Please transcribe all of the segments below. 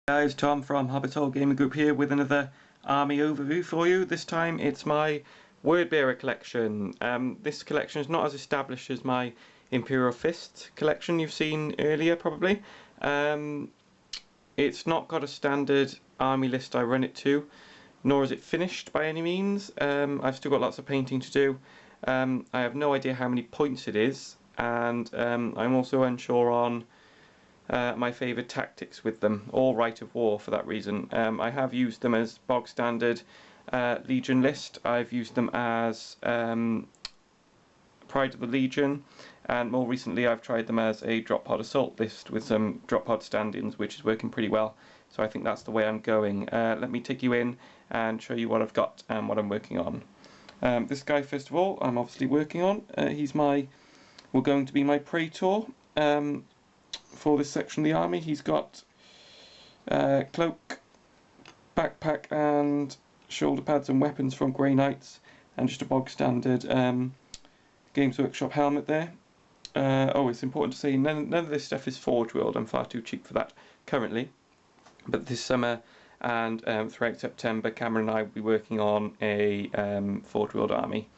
Guys, Tom from Hobbitall Gaming Group here with another army overview for you. This time it's my Wordbearer collection. This collection is not as established as my Imperial Fist collection you've seen earlier probably. It's not got a standard army list I run it to, nor is it finished by any means. I've still got lots of painting to do. I have no idea how many points it is, and I'm also unsure on my favourite tactics with them, or Rite of War for that reason. I have used them as bog standard Legion list. I've used them as Pride of the Legion, and more recently I've tried them as a drop pod assault list with some drop pod stand-ins, which is working pretty well. So I think that's the way I'm going. Let me take you in and show you what I've got and what I'm working on. This guy, first of all, I'm obviously working on. We're going to be my Praetor. For this section of the army. He's got cloak, backpack and shoulder pads and weapons from Grey Knights, and just a bog standard Games Workshop helmet there. Oh, it's important to say none of this stuff is Forge World. I'm far too cheap for that currently, but this summer and throughout September, Cameron and I will be working on a Forge World army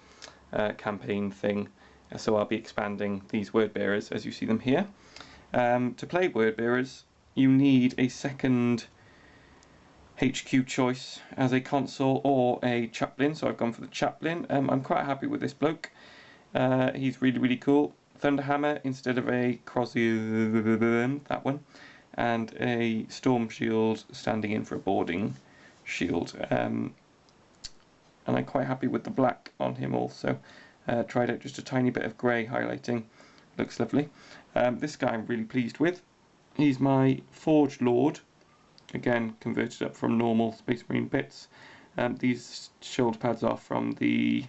campaign thing, so I'll be expanding these Wordbearers as you see them here. To play Wordbearers, you need a second HQ choice as a consul or a chaplain, so I've gone for the chaplain. I'm quite happy with this bloke. He's really cool. Thunderhammer instead of a Crozier, that one, and a Storm Shield standing in for a boarding shield. And I'm quite happy with the black on him also. Tried out just a tiny bit of grey highlighting. Looks lovely. This guy I'm really pleased with. He's my Forge Lord, again converted up from normal Space Marine bits. These shoulder pads are from the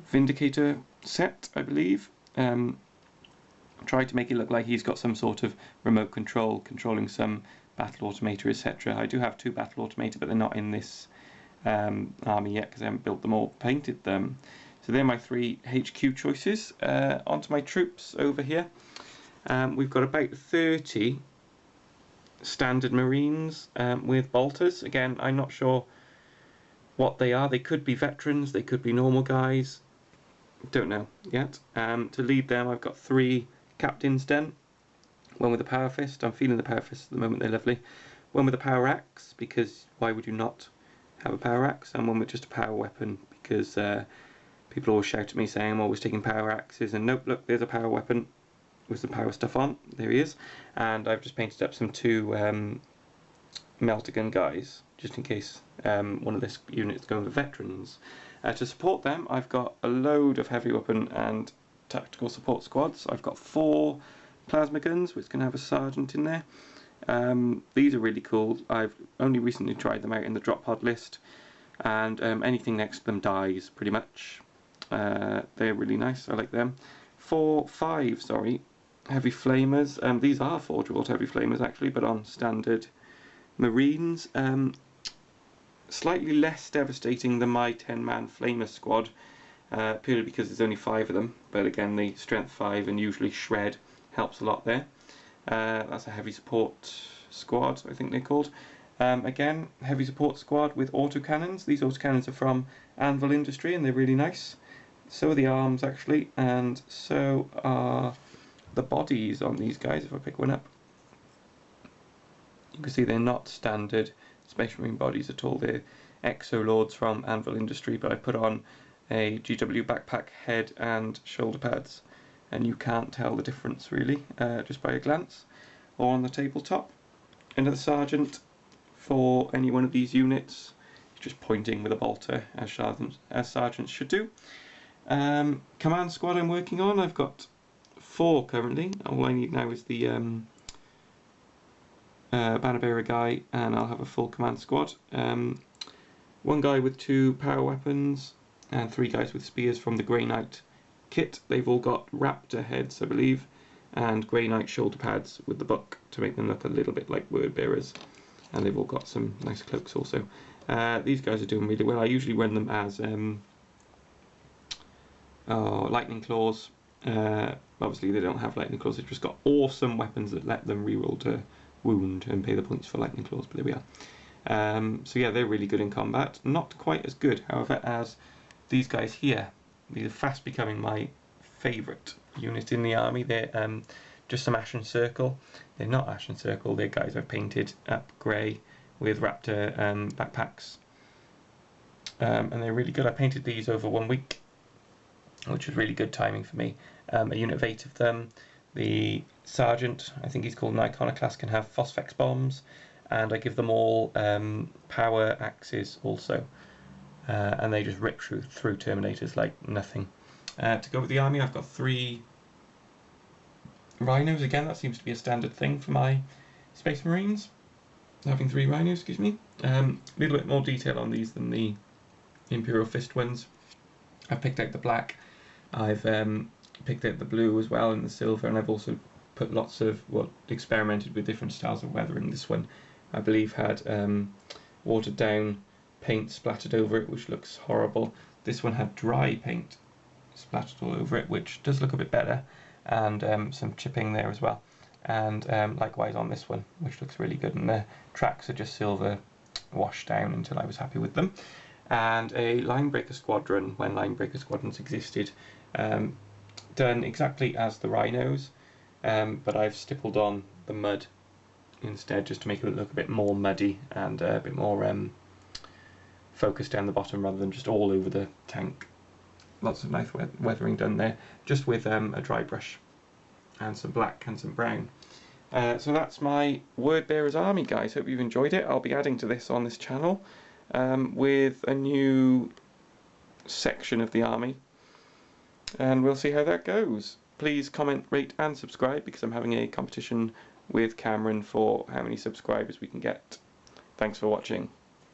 Vindicator set, I believe. Tried to make it look like he's got some sort of remote control, controlling some battle automata, etc. I do have 2 battle automata, but they're not in this army yet because I haven't built them or painted them. So they're my 3 HQ choices. Onto my troops over here. We've got about 30 standard Marines with bolters. Again, I'm not sure what they are. They could be veterans, they could be normal guys. Don't know yet. To lead them, I've got 3 captains done. One with a power fist. I'm feeling the power fist at the moment, they're lovely. One with a power axe, because why would you not have a power axe? And one with just a power weapon, because people always shout at me saying I'm always taking power axes, and nope, look, there's a power weapon with some power stuff on. There he is. And I've just painted up some 2 Meltagun guys, just in case one of this unit is going for veterans. To support them, I've got a load of heavy weapon and tactical support squads. I've got 4 plasma guns, which can have a sergeant in there. These are really cool. I've only recently tried them out in the drop pod list, and anything next to them dies, pretty much. They're really nice, I like them. 5 heavy flamers. These are Forge World heavy flamers actually, but on standard Marines. Slightly less devastating than my 10-man flamer squad, purely because there's only 5 of them, but again the strength 5 and usually shred helps a lot there. That's a heavy support squad, I think they're called. Again, heavy support squad with autocannons. These autocannons are from Anvil Industry and they're really nice. So are the arms actually, and so are the bodies on these guys. If I pick one up, you can see they're not standard Space Marine bodies at all. They're Exo Lords from Anvil Industry, but I put on a GW backpack head and shoulder pads, and you can't tell the difference really, just by a glance, or on the tabletop. Another sergeant for any one of these units, just pointing with a bolter, as sergeants should do. Command squad I'm working on, I've got 4 currently. All I need now is the banner bearer guy, and I'll have a full command squad. 1 guy with 2 power weapons, and 3 guys with spears from the Grey Knight kit. They've all got raptor heads, I believe, and Grey Knight shoulder pads with the buck to make them look a little bit like Wordbearers. And they've all got some nice cloaks also. These guys are doing really well. I usually run them as lightning claws. Obviously they don't have lightning claws, they've just got awesome weapons that let them reroll to wound and pay the points for lightning claws, but there we are. So yeah, they're really good in combat. Not quite as good, however, as these guys here. These are fast becoming my favourite unit in the army. They're just some Ashen Circle. They're not Ashen Circle, they're guys I've painted up grey with Raptor backpacks. And they're really good. I painted these over 1 week, which was really good timing for me. A unit of 8 of them. The Sergeant, I think he's called an Iconoclast, can have Phosphex bombs, and I give them all power axes also. And they just rip through Terminators like nothing. To go with the army, I've got 3 Rhinos. Again, that seems to be a standard thing for my Space Marines, having 3 Rhinos, excuse me. A little bit more detail on these than the Imperial Fist ones. I've picked out the black, I've picked out the blue as well and the silver, and I've also put lots of, experimented with different styles of weathering. This one, I believe, had watered down paint splattered over it, which looks horrible. This one had dry paint splattered all over it, which does look a bit better, and some chipping there as well. And likewise on this one, which looks really good, and the tracks are just silver washed down until I was happy with them. And a Linebreaker Squadron, when Linebreaker Squadrons existed, done exactly as the Rhinos, but I've stippled on the mud instead, just to make it look a bit more muddy and a bit more focused down the bottom rather than just all over the tank. Lots of nice weathering done there, just with a dry brush and some black and some brown. So that's my Wordbearers army, guys. Hope you've enjoyed it. I'll be adding to this on this channel with a new section of the army, and we'll see how that goes. Please comment, rate and subscribe, because I'm having a competition with Cameron for how many subscribers we can get. Thanks for watching.